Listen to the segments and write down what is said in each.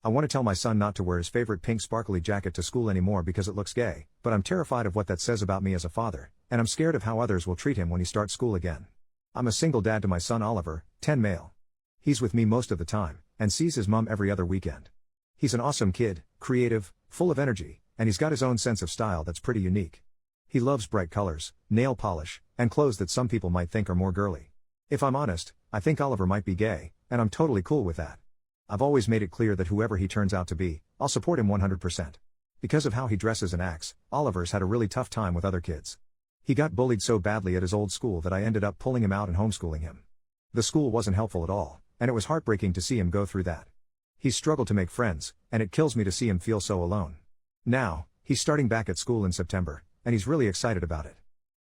I want to tell my son not to wear his favorite pink sparkly jacket to school anymore because it looks gay, but I'm terrified of what that says about me as a father, and I'm scared of how others will treat him when he starts school again. I'm a single dad to my son Oliver, 10 male. He's with me most of the time, and sees his mom every other weekend. He's an awesome kid, creative, full of energy, and he's got his own sense of style that's pretty unique. He loves bright colors, nail polish, and clothes that some people might think are more girly. If I'm honest, I think Oliver might be gay, and I'm totally cool with that. I've always made it clear that whoever he turns out to be, I'll support him 100%. Because of how he dresses and acts, Oliver's had a really tough time with other kids. He got bullied so badly at his old school that I ended up pulling him out and homeschooling him. The school wasn't helpful at all, and it was heartbreaking to see him go through that. He's struggled to make friends, and it kills me to see him feel so alone. Now, he's starting back at school in September, and he's really excited about it.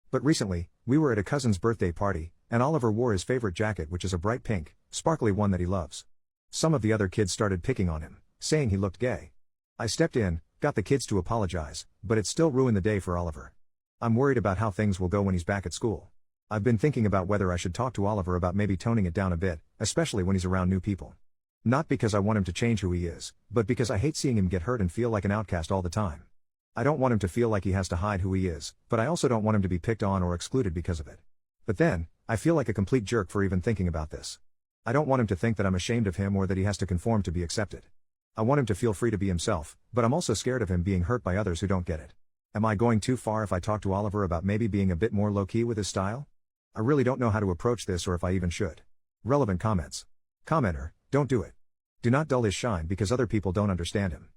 But recently, we were at a cousin's birthday party, and Oliver wore his favorite jacket, which is a bright pink, sparkly one that he loves. Some of the other kids started picking on him, saying he looked gay. I stepped in, got the kids to apologize, but it still ruined the day for Oliver. I'm worried about how things will go when he's back at school. I've been thinking about whether I should talk to Oliver about maybe toning it down a bit, especially when he's around new people. Not because I want him to change who he is, but because I hate seeing him get hurt and feel like an outcast all the time. I don't want him to feel like he has to hide who he is, but I also don't want him to be picked on or excluded because of it. But then, I feel like a complete jerk for even thinking about this. I don't want him to think that I'm ashamed of him or that he has to conform to be accepted. I want him to feel free to be himself, but I'm also scared of him being hurt by others who don't get it. Am I going too far if I talk to Oliver about maybe being a bit more low-key with his style? I really don't know how to approach this or if I even should. Relevant comments. Commenter, don't do it. Do not dull his shine because other people don't understand him.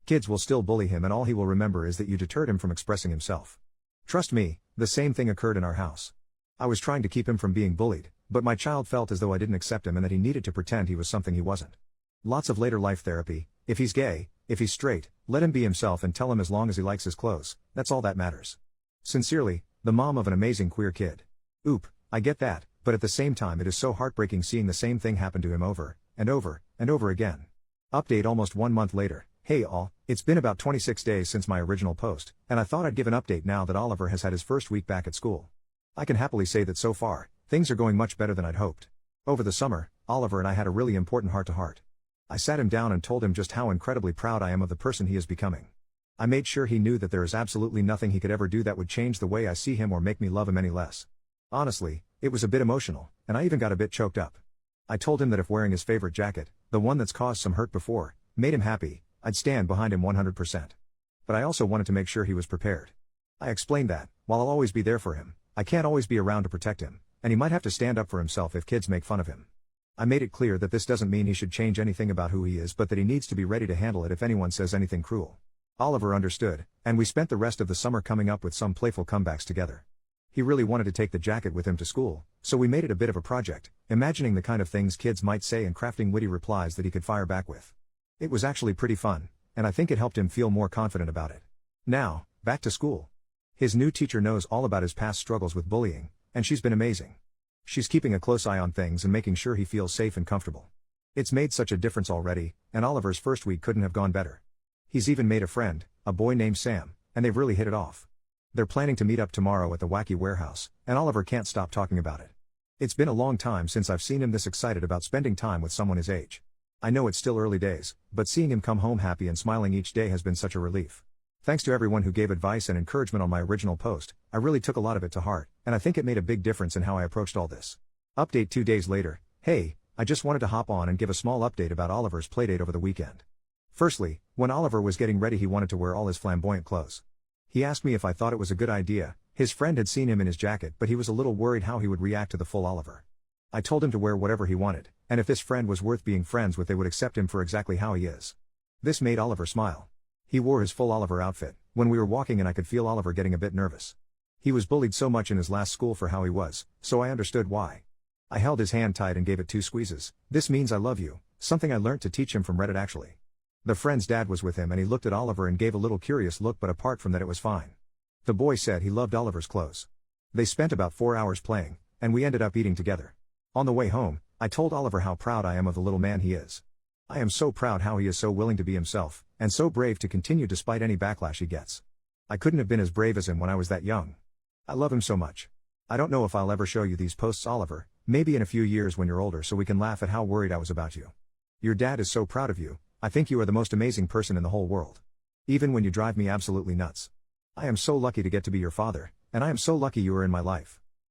Kids will still bully him and all he will remember is that you deterred him from expressing himself. Trust me, the same thing occurred in our house. I was trying to keep him from being bullied, but my child felt as though I didn't accept him and that he needed to pretend he was something he wasn't. Lots of later life therapy. If he's gay, if he's straight, let him be himself and tell him as long as he likes his clothes, that's all that matters. Sincerely, the mom of an amazing queer kid. Oop, I get that, but at the same time it is so heartbreaking seeing the same thing happen to him over, and over, and over again. Update almost 1 month later. Hey all, it's been about 26 days since my original post, and I thought I'd give an update now that Oliver has had his first week back at school. I can happily say that so far, things are going much better than I'd hoped. Over the summer, Oliver and I had a really important heart-to-heart. I sat him down and told him just how incredibly proud I am of the person he is becoming. I made sure he knew that there is absolutely nothing he could ever do that would change the way I see him or make me love him any less. Honestly, it was a bit emotional, and I even got a bit choked up. I told him that if wearing his favorite jacket, the one that's caused some hurt before, made him happy, I'd stand behind him 100%. But I also wanted to make sure he was prepared. I explained that, while I'll always be there for him, I can't always be around to protect him, and he might have to stand up for himself if kids make fun of him. I made it clear that this doesn't mean he should change anything about who he is but that he needs to be ready to handle it if anyone says anything cruel. Oliver understood, and we spent the rest of the summer coming up with some playful comebacks together. He really wanted to take the jacket with him to school, so we made it a bit of a project, imagining the kind of things kids might say and crafting witty replies that he could fire back with. It was actually pretty fun, and I think it helped him feel more confident about it. Now, back to school. His new teacher knows all about his past struggles with bullying, and she's been amazing. She's keeping a close eye on things and making sure he feels safe and comfortable. It's made such a difference already, and Oliver's first week couldn't have gone better. He's even made a friend, a boy named Sam, and they've really hit it off. They're planning to meet up tomorrow at the Wacky Warehouse, and Oliver can't stop talking about it. It's been a long time since I've seen him this excited about spending time with someone his age. I know it's still early days, but seeing him come home happy and smiling each day has been such a relief. Thanks to everyone who gave advice and encouragement on my original post, I really took a lot of it to heart, and I think it made a big difference in how I approached all this. Update 2 days later. Hey, I just wanted to hop on and give a small update about Oliver's playdate over the weekend. Firstly, when Oliver was getting ready he wanted to wear all his flamboyant clothes. He asked me if I thought it was a good idea. His friend had seen him in his jacket but he was a little worried how he would react to the full Oliver. I told him to wear whatever he wanted, and if this friend was worth being friends with they would accept him for exactly how he is. This made Oliver smile. He wore his full Oliver outfit, when we were walking and I could feel Oliver getting a bit nervous. He was bullied so much in his last school for how he was, so I understood why. I held his hand tight and gave it 2 squeezes. This means I love you, something I learnt to teach him from Reddit actually. The friend's dad was with him and he looked at Oliver and gave a little curious look but apart from that it was fine. The boy said he loved Oliver's clothes. They spent about 4 hours playing, and we ended up eating together. On the way home, I told Oliver how proud I am of the little man he is. I am so proud how he is so willing to be himself, and so brave to continue despite any backlash he gets. I couldn't have been as brave as him when I was that young. I love him so much. I don't know if I'll ever show you these posts, Oliver, maybe in a few years when you're older so we can laugh at how worried I was about you. Your dad is so proud of you, I think you are the most amazing person in the whole world. Even when you drive me absolutely nuts. I am so lucky to get to be your father, and I am so lucky you are in my life.